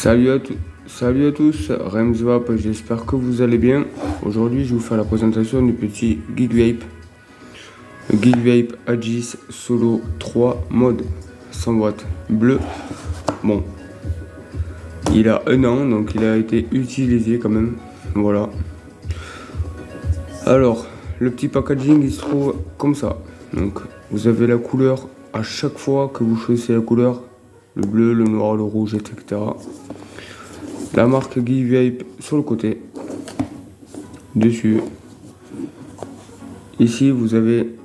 Salut à tous, Remzwap, j'espère que vous allez bien. Aujourd'hui, je vais vous faire la présentation du petit Geekvape. Le Geekvape Aegis Solo 3 mode 100 watts bleu. Bon, il a un an, donc il a été utilisé quand même. Voilà. Alors, le petit packaging, il se trouve comme ça. Donc, vous avez la couleur à chaque fois que vous choisissez la couleur. Le bleu, le noir, le rouge, etc. La marque Geekvape sur le côté. Dessus. Ici, vous avez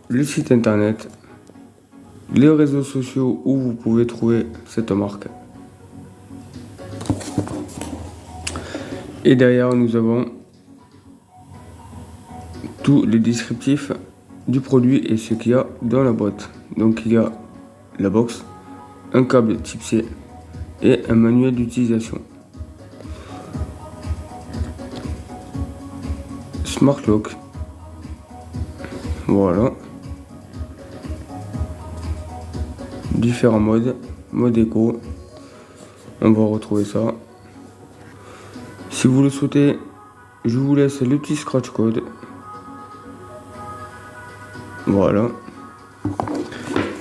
le site internet, les réseaux sociaux où vous pouvez trouver cette marque. Et derrière, nous avons tous les descriptifs du produit et ce qu'il y a dans la boîte. Donc, il y a la box, un câble type C et un manuel d'utilisation. Smart Lock. Voilà. Différents modes. Mode éco. On va retrouver ça. Si vous le souhaitez, je vous laisse le petit scratch code. Voilà.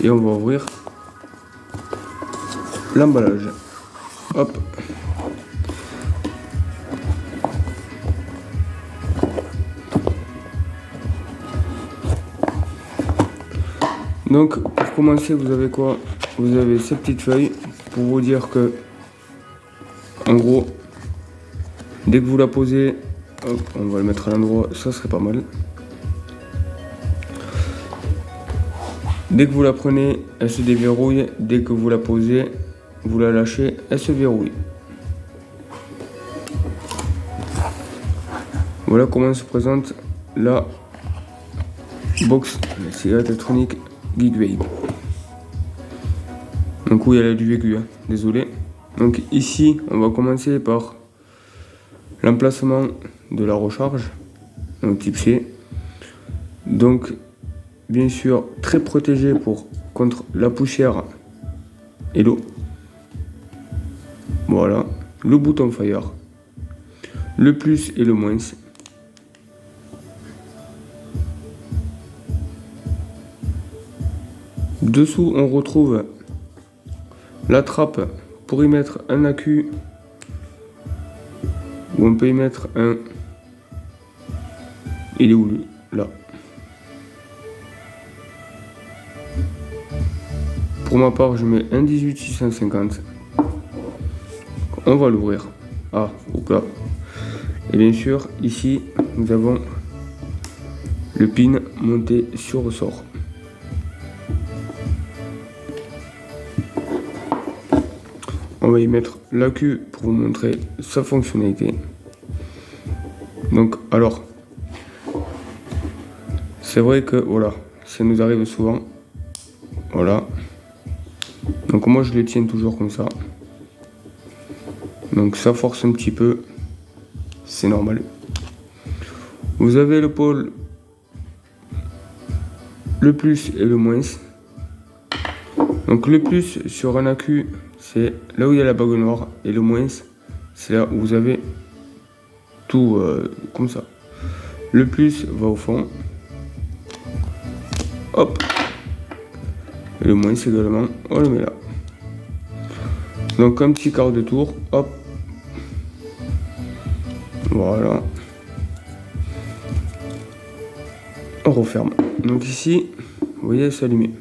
Et on va ouvrir l'emballage. Hop. Donc pour commencer, vous avez quoi? Vous avez ces petites feuilles pour vous dire que, en gros, dès que vous la posez, hop, on va le mettre à l'endroit, ça serait pas mal. Dès que vous la prenez, elle se déverrouille. Dès que vous la posez, vous la lâchez, elle se verrouille. Voilà comment se présente la box cigarette électronique Geekvape. Donc oui, elle a du vécu, hein. Désolé. Donc ici, on va commencer par l'emplacement de la recharge, donc type C. Donc bien sûr très protégé contre la poussière et l'eau. Voilà, le bouton fire, le plus et le moins. Dessous, on retrouve la trappe pour y mettre un accu, ou on peut y mettre un. Il est où lui? Là. Pour ma part, je mets un 18650. On va l'ouvrir. Ah, hop là. Et bien sûr, ici, nous avons le pin monté sur ressort. On va y mettre l'accu pour vous montrer sa fonctionnalité. Donc, alors, c'est vrai que, voilà, ça nous arrive souvent. Voilà. Donc, moi, je les tiens toujours comme ça. Donc, ça force un petit peu. C'est normal. Vous avez le pôle, le plus et le moins. Donc, le plus sur un accu, c'est là où il y a la bague noire, et le moins, c'est là où vous avez tout comme ça. Le plus va au fond. Hop. Et le moins également, on le met là. Donc un petit quart de tour. Hop. Voilà. On referme. Donc ici, vous voyez, c'est allumé.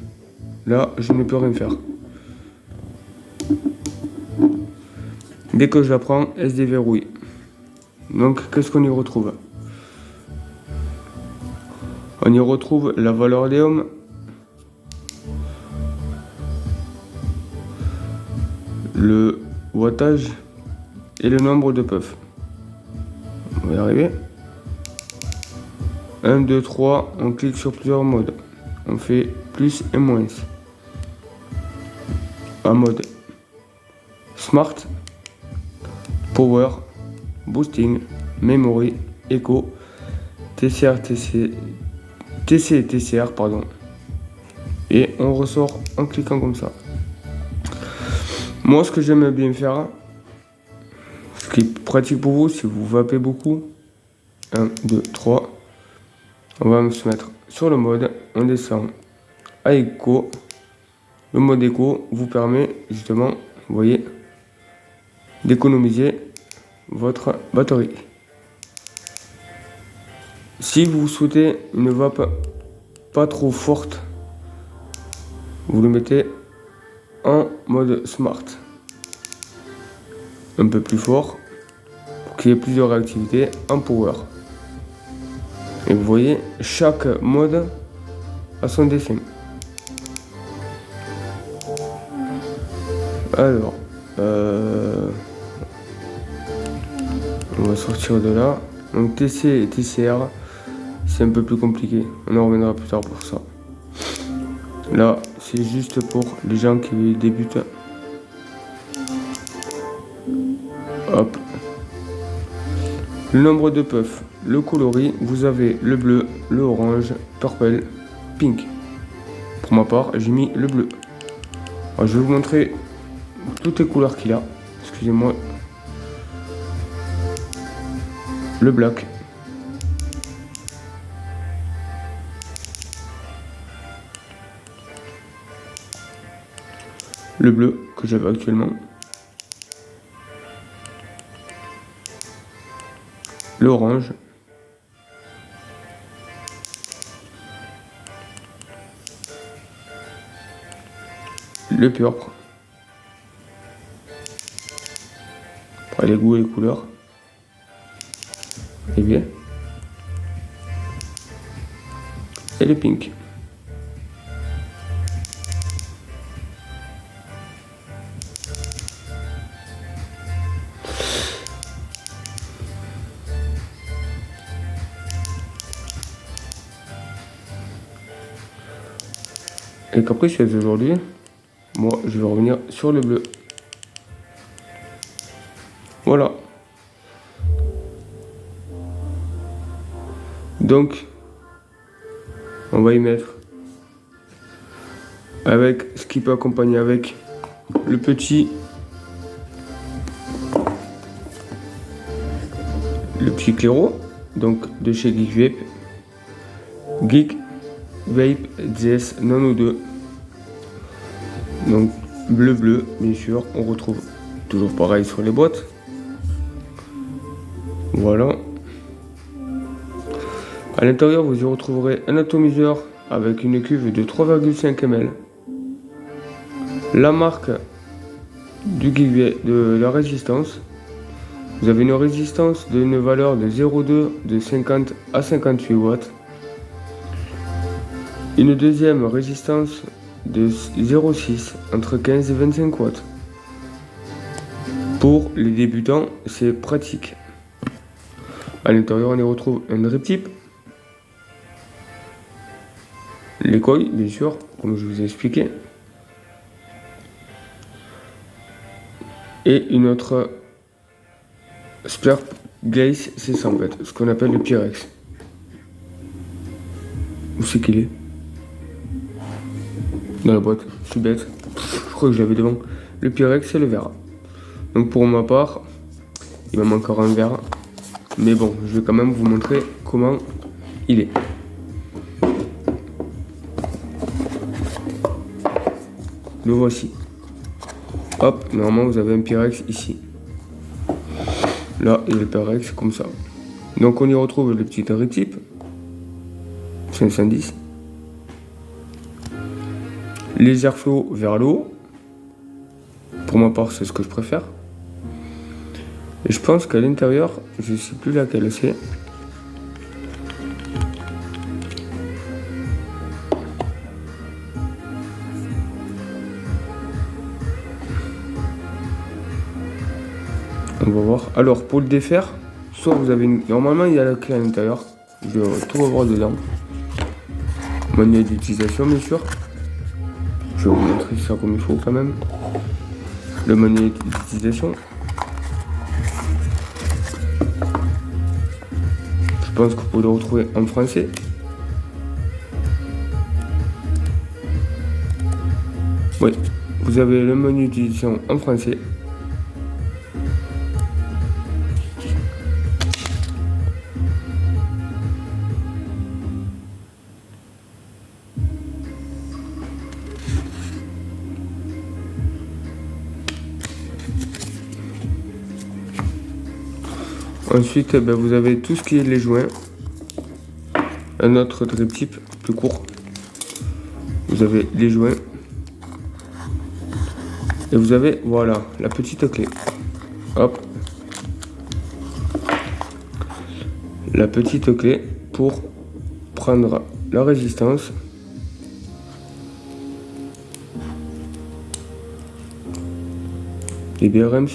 Là, je ne peux rien faire. Dès que je la prends, elle se déverrouille. Donc, qu'est-ce qu'on y retrouve? On y retrouve la valeur d'ohm, le wattage et le nombre de puffs. On va y arriver. 1, 2, 3, on clique sur plusieurs modes. On fait plus et moins. En mode Smart, Power, Boosting, Memory, Echo, TCR, TCR, pardon. Et on ressort en cliquant comme ça. Moi, ce que j'aime bien faire, Ce qui est pratique pour vous, si vous vapez beaucoup. 1, 2, 3. On va se mettre sur le mode. On descend à éco. Le mode éco vous permet justement, vous voyez, d'économiser votre batterie. Si vous souhaitez une vape pas trop forte, vous le mettez en mode smart. Un peu plus fort pour qu'il y ait plusieurs réactivités en power. Et vous voyez, chaque mode a son dessin. Alors, on va sortir de là. Donc TC et TCR, c'est un peu plus compliqué. On en reviendra plus tard pour ça. Là, c'est juste pour les gens qui débutent. Hop. Le nombre de puffs, le coloris, vous avez le bleu, le orange, purple, pink. Pour ma part, j'ai mis le bleu. Alors, je vais vous montrer toutes les couleurs qu'il a. Excusez-moi. Le black. Le bleu que j'avais actuellement. L'orange. Le purple. Pour les goûts et les couleurs. Et bien. Et le pink. Et capricieuse aujourd'hui, moi je vais revenir sur le bleu. Voilà. Donc, on va y mettre avec ce qui peut accompagner avec le petit claireau, donc de chez Geek Vape. Geek Vape DS Nano 2. Donc bleu, bien sûr. On retrouve toujours pareil sur les boîtes. Voilà. À l'intérieur, vous y retrouverez un atomiseur avec une cuve de 3,5 ml. La marque du Geek Vape, de la résistance. Vous avez une résistance d'une valeur de 0,2 de 50 à 58 watts. Une deuxième résistance de 0,6 entre 15 et 25 watts. Pour les débutants, c'est pratique. À l'intérieur, on y retrouve un drip tip. Les coils, bien sûr, comme je vous ai expliqué. Et une autre Sperp Glace, c'est ça en fait, ce qu'on appelle le Pyrex. Où c'est qu'il est? Dans la boîte, je suis bête. Je crois que je l'avais devant. Le Pyrex, c'est le vert. Donc pour ma part, il me manque encore un vert. Mais bon, je vais quand même vous montrer comment il est. Le voici. Hop, normalement vous avez un Pyrex ici. Là, il y a le Pyrex comme ça. Donc on y retrouve le petit drip tip. 510. Les airflow vers le haut. Pour ma part, c'est ce que je préfère. Et je pense qu'à l'intérieur, je ne sais plus laquelle c'est. On va voir. Alors, pour le défaire, soit vous avez une... Normalement, il y a la clé à l'intérieur. Je vais tout revoir dedans. Manuel d'utilisation, bien sûr. Je vais vous montrer ça comme il faut quand même. Le manuel d'utilisation. Je pense que vous pouvez le retrouver en français. Oui, vous avez le menu d'utilisation en français. Ensuite, vous avez tout ce qui est les joints. Un autre drip tip plus court. Vous avez les joints. Et vous avez, voilà, la petite clé. Hop. La petite clé pour prendre la résistance. Les BRMs.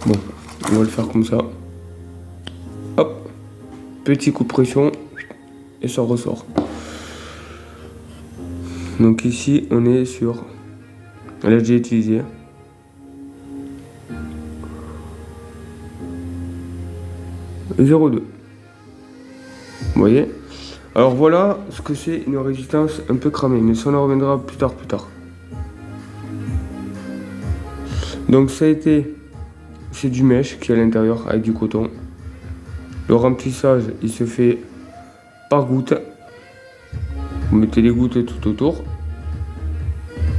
Bon, on va le faire comme ça. Hop. Petit coup de pression. Et ça ressort. Donc ici, on est sur... Là, j'ai utilisé. « 0,2 ». Vous voyez? Alors voilà ce que c'est une résistance un peu cramée, mais ça on en reviendra plus tard. Donc ça a été... C'est du mesh qui est à l'intérieur avec du coton. Le remplissage, il se fait par goutte. Vous mettez les gouttes tout autour.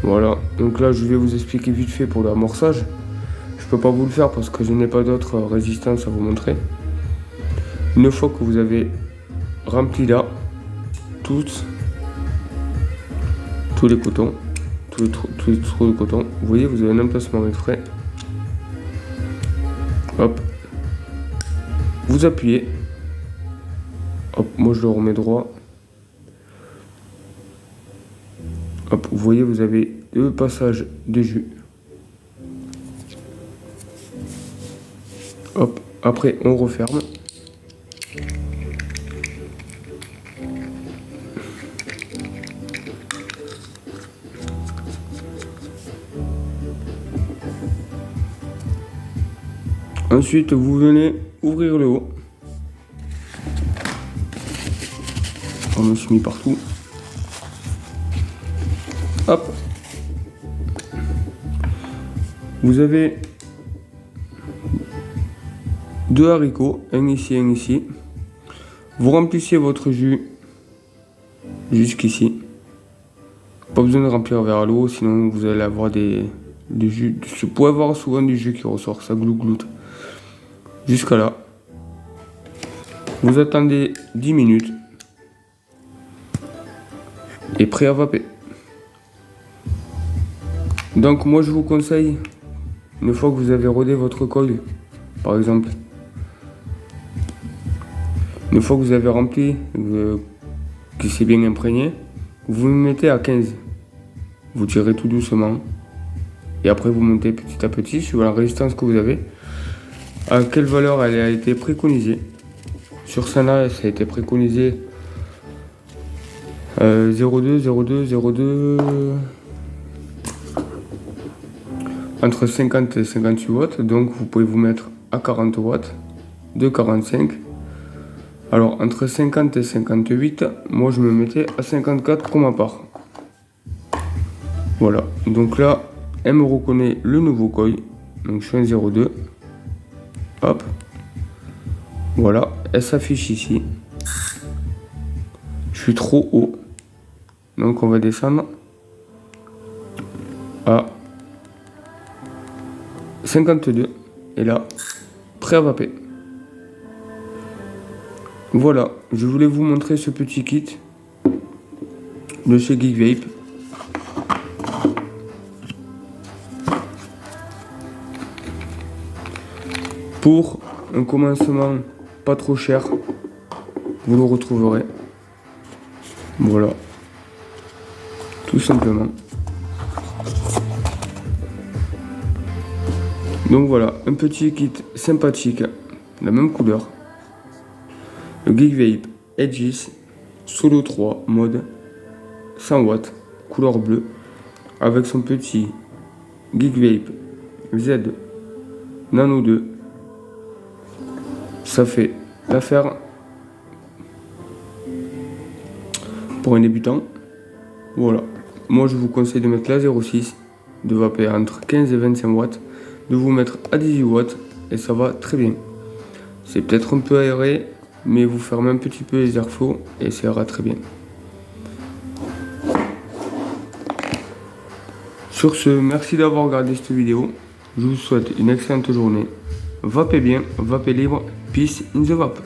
Voilà, donc là je vais vous expliquer vite fait pour l'amorçage. Je peux pas vous le faire parce que je n'ai pas d'autres résistances à vous montrer. Une fois que vous avez rempli là tous les cotons, tous les trous de coton, vous voyez, vous avez un emplacement exprès. Hop, vous appuyez. Hop, moi je le remets droit. Hop, vous voyez, vous avez deux passages de jus. Hop, après on referme. Ensuite, vous venez ouvrir le haut. On me suis mis partout. Hop. Vous avez deux haricots, un ici, un ici. Vous remplissez votre jus jusqu'ici. Pas besoin de remplir vers l'eau, sinon vous allez avoir du jus. Vous pouvez avoir souvent du jus qui ressort, ça gloute. Jusqu'à là. Vous attendez 10 minutes. Et prêt à vaper. Donc moi je vous conseille, une fois que vous avez rodé votre colle, par exemple, une fois que vous avez rempli, que c'est bien imprégné, vous le mettez à 15. Vous tirez tout doucement. Et après vous montez petit à petit suivant la résistance que vous avez. À quelle valeur elle a été préconisée. Sur Sana, ça a été préconisé 0,2 entre 50 et 58 watts. Donc vous pouvez vous mettre à 40 watts de 45. Alors entre 50 et 58, moi je me mettais à 54 pour ma part. Voilà, donc là elle me reconnaît le nouveau coil. Donc je suis un 0,2. Hop. Voilà, elle s'affiche ici. Je suis trop haut. Donc on va descendre à 52. Et là, prêt à vaper. Voilà, je voulais vous montrer ce petit kit de chez Geek Vape. Pour un commencement pas trop cher, vous le retrouverez. Voilà, tout simplement. Donc voilà, un petit kit sympathique, la même couleur. Le Geek Vape Aegis Solo 3 mode 100 watts, couleur bleue, avec son petit Geek Vape Z Nano 2. Ça fait l'affaire pour un débutant. Voilà, moi je vous conseille de mettre la 0,6, de vaper entre 15 et 25 watts, de vous mettre à 18 watts et ça va très bien. C'est peut-être un peu aéré, mais vous fermez un petit peu les airflows et ça ira très bien. Sur ce, merci d'avoir regardé cette vidéo. Je vous souhaite une excellente journée. Vapez bien, vapez libre. Peace in the vape.